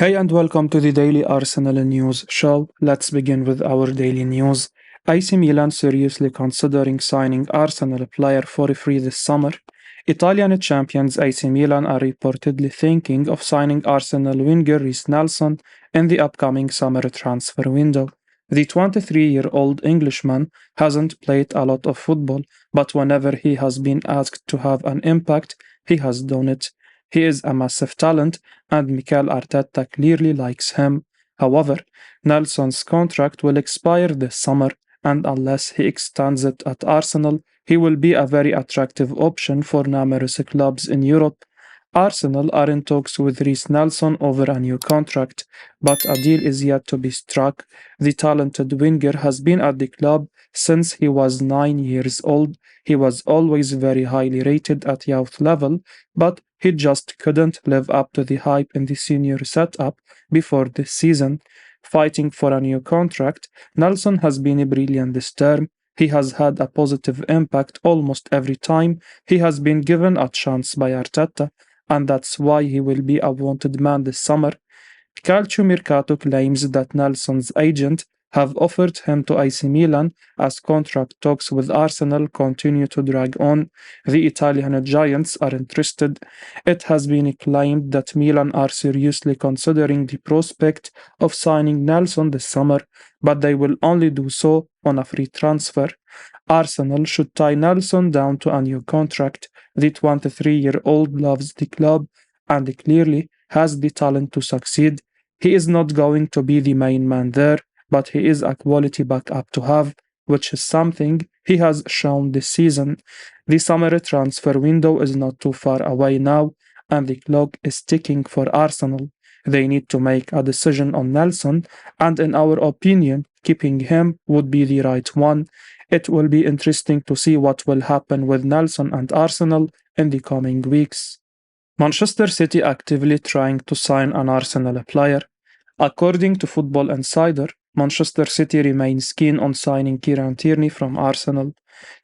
Hey and welcome to the Daily Arsenal News Show. Let's begin with our daily news. AC Milan seriously considering signing Arsenal player for free this summer. Italian champions AC Milan are reportedly thinking of signing Arsenal winger Reiss Nelson in the upcoming summer transfer window. The 23-year-old Englishman hasn't played a lot of football, but whenever he has been asked to have an impact, he has done it. He is a massive talent and Mikel Arteta clearly likes him. However, Nelson's contract will expire this summer, and unless he extends it at Arsenal, he will be a very attractive option for numerous clubs in Europe. Arsenal are in talks with Reiss Nelson over a new contract, but a deal is yet to be struck. The talented winger has been at the club since he was 9 years old. He was always very highly rated at youth level, but he just couldn't live up to the hype in the senior setup before this season. Fighting for a new contract, Nelson has been brilliant this term. He has had a positive impact almost every time he has been given a chance by Arteta, and that's why he will be a wanted man this summer. Calciomercato claims that Nelson's agent have offered him to AC Milan as contract talks with Arsenal continue to drag on. The Italian giants are interested. It has been claimed that Milan are seriously considering the prospect of signing Nelson this summer, but they will only do so on a free transfer. Arsenal should tie Nelson down to a new contract. The 23-year-old loves the club and clearly has the talent to succeed. He is not going to be the main man there, but he is a quality backup to have, which is something he has shown this season. The summer transfer window is not too far away now, and the clock is ticking for Arsenal. They need to make a decision on Nelson, and in our opinion, keeping him would be the right one. It will be interesting to see what will happen with Nelson and Arsenal in the coming weeks. Manchester City actively trying to sign an Arsenal player. According to Football Insider, Manchester City remains keen on signing Kieran Tierney from Arsenal.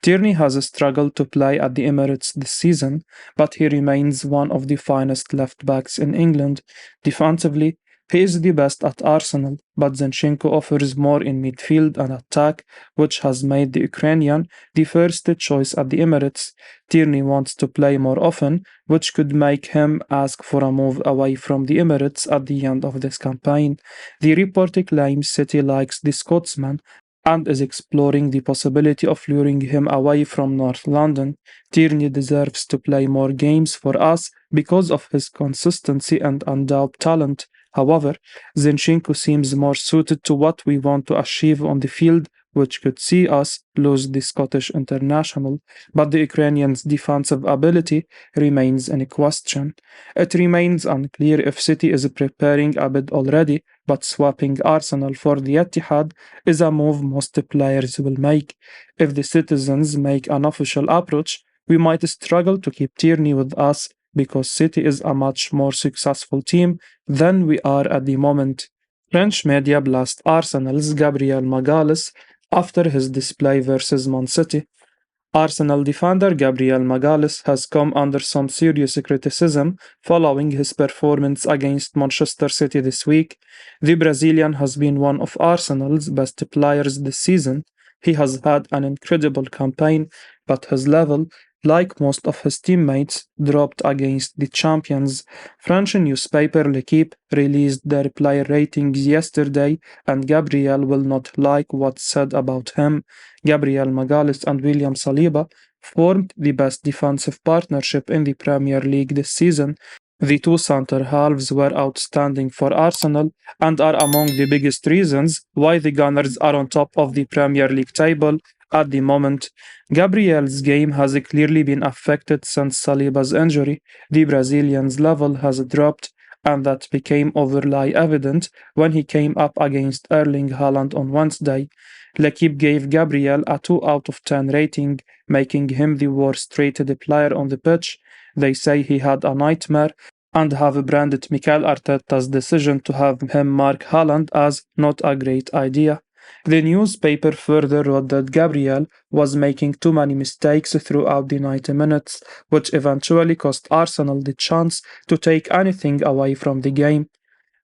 Tierney has struggled to play at the Emirates this season, but he remains one of the finest left backs in England. Defensively, he is the best at Arsenal, but Zinchenko offers more in midfield and attack, which has made the Ukrainian the first choice at the Emirates. Tierney wants to play more often, which could make him ask for a move away from the Emirates at the end of this campaign. The report claims City likes the Scotsman and is exploring the possibility of luring him away from North London. Tierney deserves to play more games for us because of his consistency and undoubted talent. However, Zinchenko seems more suited to what we want to achieve on the field, which could see us lose the Scottish international, but the Ukrainians' defensive ability remains in question. It remains unclear if City is preparing a bid already, but swapping Arsenal for the Etihad is a move most players will make. If the citizens make an official approach, we might struggle to keep Tierney with us because City is a much more successful team than we are at the moment. French media blast Arsenal's Gabriel Magalhaes after his display versus Man City. Arsenal defender Gabriel Magalhaes has come under some serious criticism following his performance against Manchester City this week. The Brazilian has been one of Arsenal's best players this season. He has had an incredible campaign, but his level, like most of his teammates, dropped against the champions. French newspaper L'Equipe released their player ratings yesterday, and Gabriel will not like what's said about him. Gabriel Magalhaes and William Saliba formed the best defensive partnership in the Premier League this season. The two centre halves were outstanding for Arsenal and are among the biggest reasons why the Gunners are on top of the Premier League table at the moment. Gabriel's game has clearly been affected since Saliba's injury. The Brazilian's level has dropped, and that became overly evident when he came up against Erling Haaland on Wednesday. L'Equipe gave Gabriel a 2 out of 10 rating, making him the worst rated player on the pitch. They say he had a nightmare and have branded Mikel Arteta's decision to have him mark Haaland as not a great idea. The newspaper further wrote that Gabriel was making too many mistakes throughout the 90 minutes, which eventually cost Arsenal the chance to take anything away from the game.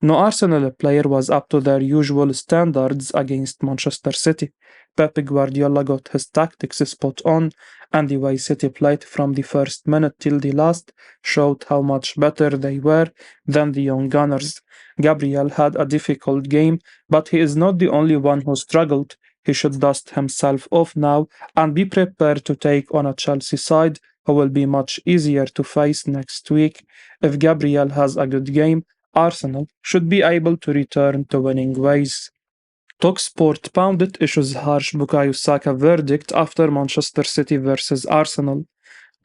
No Arsenal player was up to their usual standards against Manchester City. Pep Guardiola got his tactics spot on, and the way City played from the first minute till the last showed how much better they were than the young Gunners. Gabriel had a difficult game, but he is not the only one who struggled. He should dust himself off now and be prepared to take on a Chelsea side who will be much easier to face next week. If Gabriel has a good game, Arsenal should be able to return to winning ways. Talksport pundit issues harsh Bukayo Saka verdict after Manchester City versus Arsenal.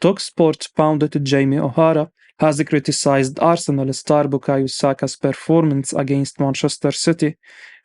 Talksport pundit Jamie O'Hara has criticized Arsenal star Bukayo Saka's performance against Manchester City.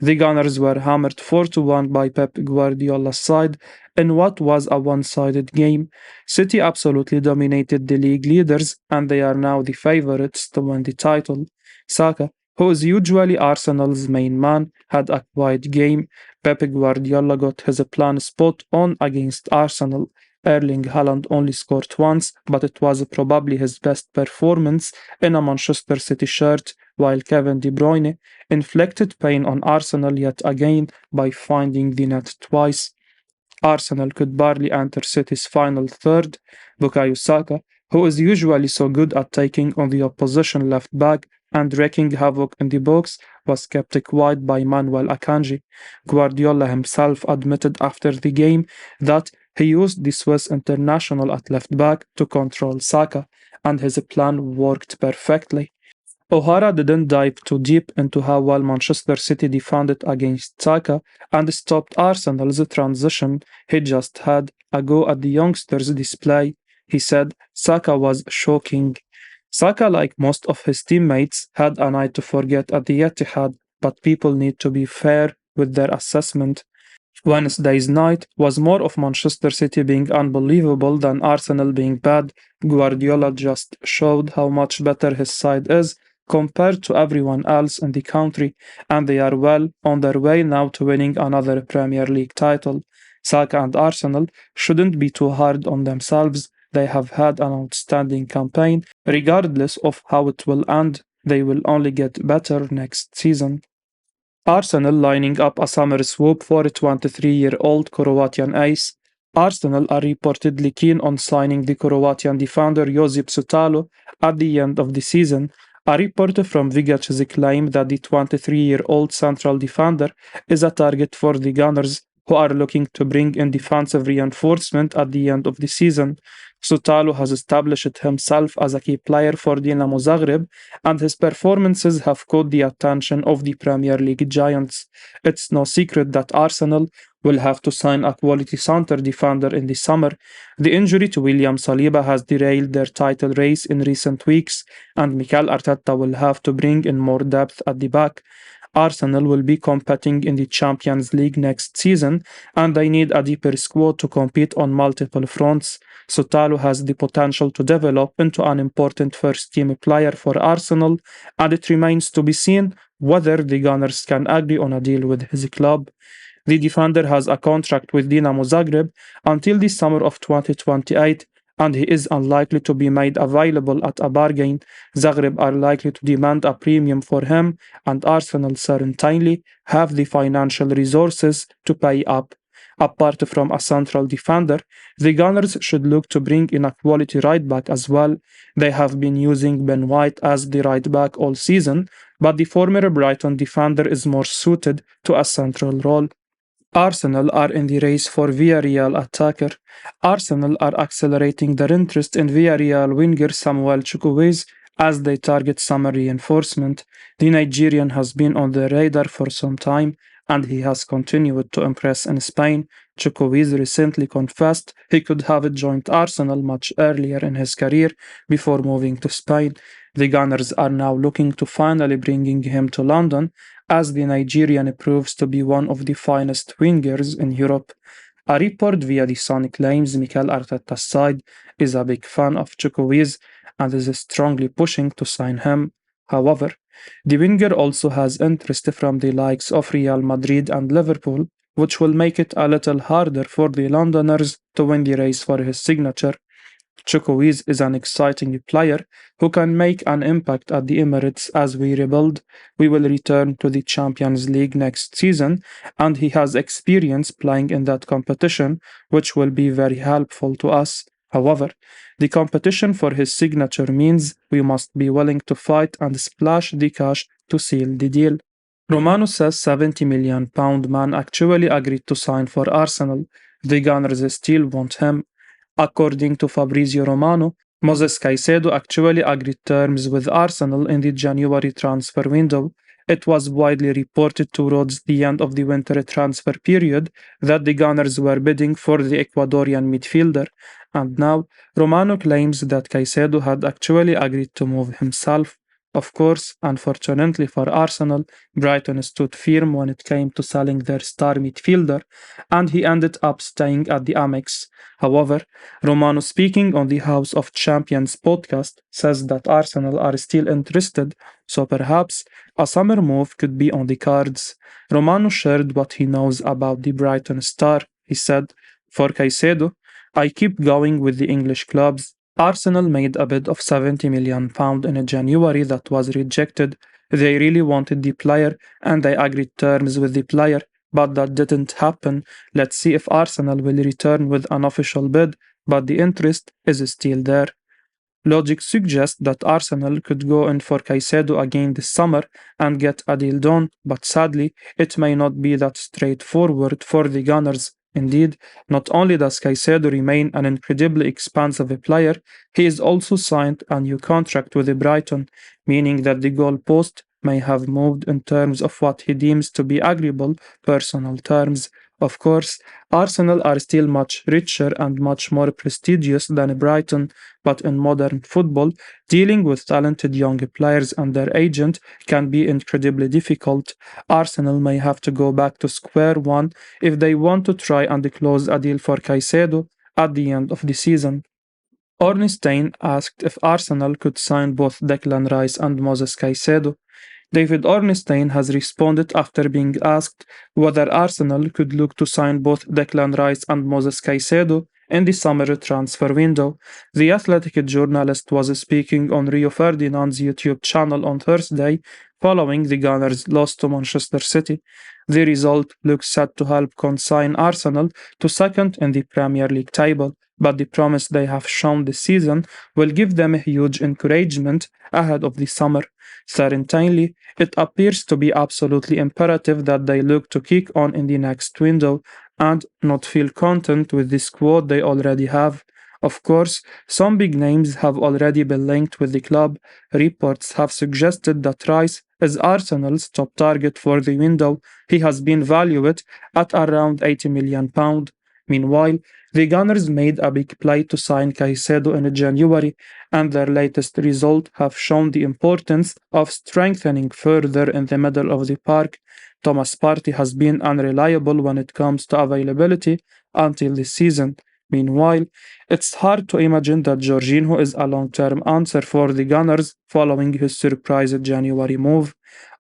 The Gunners were hammered 4-1 by Pep Guardiola's side in what was a one-sided game. City absolutely dominated the league leaders and they are now the favourites to win the title. Saka, who is usually Arsenal's main man, had a quiet game. Pep Guardiola got his plan spot on against Arsenal. Erling Haaland only scored once, but it was probably his best performance in a Manchester City shirt, while Kevin De Bruyne inflicted pain on Arsenal yet again by finding the net twice. Arsenal could barely enter City's final third. Bukayo Saka, who is usually so good at taking on the opposition left back and wreaking havoc in the box, was kept quiet by Manuel Akanji. Guardiola himself admitted after the game that he used the Swiss international at left back to control Saka, and his plan worked perfectly. O'Hara didn't dive too deep into how well Manchester City defended against Saka and stopped Arsenal's transition. He just had a go at the youngsters' display. He said Saka was shocking. Saka, like most of his teammates, had a night to forget at the Etihad, but people need to be fair with their assessment. Wednesday's night was more of Manchester City being unbelievable than Arsenal being bad. Guardiola just showed how much better his side is compared to everyone else in the country, and they are well on their way now to winning another Premier League title. Saka and Arsenal shouldn't be too hard on themselves. They have had an outstanding campaign. Regardless of how it will end, they will only get better next season. Arsenal lining up a summer swoop for 23-year-old Croatian ace. Arsenal are reportedly keen on signing the Croatian defender Josip Sutalo at the end of the season. A report from Vigac's claim that the 23-year-old central defender is a target for the Gunners, who are looking to bring in defensive reinforcement at the end of the season. Sutalo has established himself as a key player for Dinamo Zagreb, and his performances have caught the attention of the Premier League giants. It's no secret that Arsenal will have to sign a quality center defender in the summer. The injury to William Saliba has derailed their title race in recent weeks, and Mikel Arteta will have to bring in more depth at the back. Arsenal will be competing in the Champions League next season, and they need a deeper squad to compete on multiple fronts. Sutalo has the potential to develop into an important first-team player for Arsenal, and it remains to be seen whether the Gunners can agree on a deal with his club. The defender has a contract with Dinamo Zagreb until the summer of 2028, and he is unlikely to be made available at a bargain. Zagreb are likely to demand a premium for him, and Arsenal certainly have the financial resources to pay up. Apart from a central defender, the Gunners should look to bring in a quality right back as well. They have been using Ben White as the right back all season, but the former Brighton defender is more suited to a central role. Arsenal are in the race for Villarreal attacker. Arsenal are accelerating their interest in Villarreal winger Samuel Chukwueze as they target summer reinforcement. The Nigerian has been on the radar for some time, and he has continued to impress in Spain. Chukwueze recently confessed he could have joined Arsenal much earlier in his career before moving to Spain. The Gunners are now looking to finally bringing him to London, as the Nigerian proves to be one of the finest wingers in Europe. A report via The Sun claims Mikel Arteta's side is a big fan of Chukwueze and is strongly pushing to sign him. However, the winger also has interest from the likes of Real Madrid and Liverpool, which will make it a little harder for the Londoners to win the race for his signature. Chukwueze is an exciting player who can make an impact at the Emirates as we rebuild. We will return to the Champions League next season, and he has experience playing in that competition, which will be very helpful to us. However, the competition for his signature means we must be willing to fight and splash the cash to seal the deal. Romano says £70 million man actually agreed to sign for Arsenal. The Gunners still want him. According to Fabrizio Romano, Moses Caicedo actually agreed terms with Arsenal in the January transfer window. It was widely reported towards the end of the winter transfer period that the Gunners were bidding for the Ecuadorian midfielder, and now Romano claims that Caicedo had actually agreed to move himself. Of course, unfortunately for Arsenal, Brighton stood firm when it came to selling their star midfielder, and he ended up staying at the Amex. However, Romano, speaking on the House of Champions podcast, says that Arsenal are still interested, so perhaps a summer move could be on the cards. Romano shared what he knows about the Brighton star. He said, "For Caicedo, I keep going with the English clubs. Arsenal made a bid of £70 million in January that was rejected. They really wanted the player and they agreed terms with the player, but that didn't happen. Let's see if Arsenal will return with an official bid, but the interest is still there." Logic suggests that Arsenal could go in for Caicedo again this summer and get a deal done, but sadly, it may not be that straightforward for the Gunners. Indeed, not only does Caicedo remain an incredibly expensive player, he is also signed a new contract with Brighton, meaning that the goalpost may have moved in terms of what he deems to be agreeable personal terms. Of course, Arsenal are still much richer and much more prestigious than Brighton, but in modern football, dealing with talented young players and their agent can be incredibly difficult. Arsenal may have to go back to square one if they want to try and close a deal for Caicedo at the end of the season. Ernestine asked if Arsenal could sign both Declan Rice and Moses Caicedo. David Ornstein has responded after being asked whether Arsenal could look to sign both Declan Rice and Moses Caicedo in the summer transfer window. The Athletic journalist was speaking on Rio Ferdinand's YouTube channel on Thursday following the Gunners' loss to Manchester City. The result looks set to help consign Arsenal to second in the Premier League table, but the promise they have shown this season will give them a huge encouragement ahead of the summer. Certainly, it appears to be absolutely imperative that they look to kick on in the next window and not feel content with the squad they already have. Of course, some big names have already been linked with the club. Reports have suggested that Rice is Arsenal's top target for the window. He has been valued at around £80 million. Meanwhile, the Gunners made a big play to sign Caicedo in January, and their latest result have shown the importance of strengthening further in the middle of the park. Thomas Partey has been unreliable when it comes to availability until this season. Meanwhile, it's hard to imagine that Jorginho is a long-term answer for the Gunners following his surprise January move.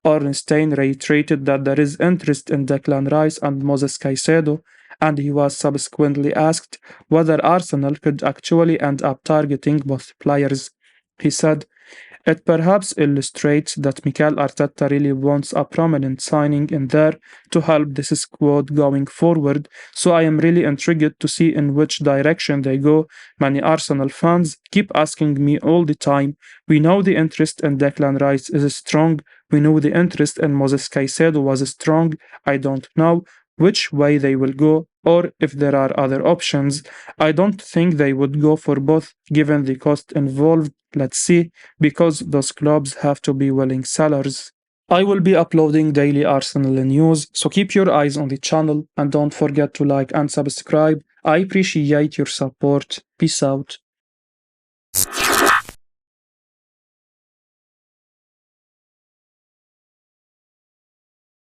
Ornstein reiterated that there is interest in Declan Rice and Moses Caicedo, and he was subsequently asked whether Arsenal could actually end up targeting both players. He said, "It perhaps illustrates that Mikel Arteta really wants a prominent signing in there to help this squad going forward, so I am really intrigued to see in which direction they go. Many Arsenal fans keep asking me all the time, we know the interest in Declan Rice is strong, we know the interest in Moses Caicedo was strong, I don't know which way they will go, or if there are other options. I don't think they would go for both given the cost involved. Let's see, because those clubs have to be willing sellers." I will be uploading daily Arsenal news, so keep your eyes on the channel and don't forget to like and subscribe. I appreciate your support. Peace out.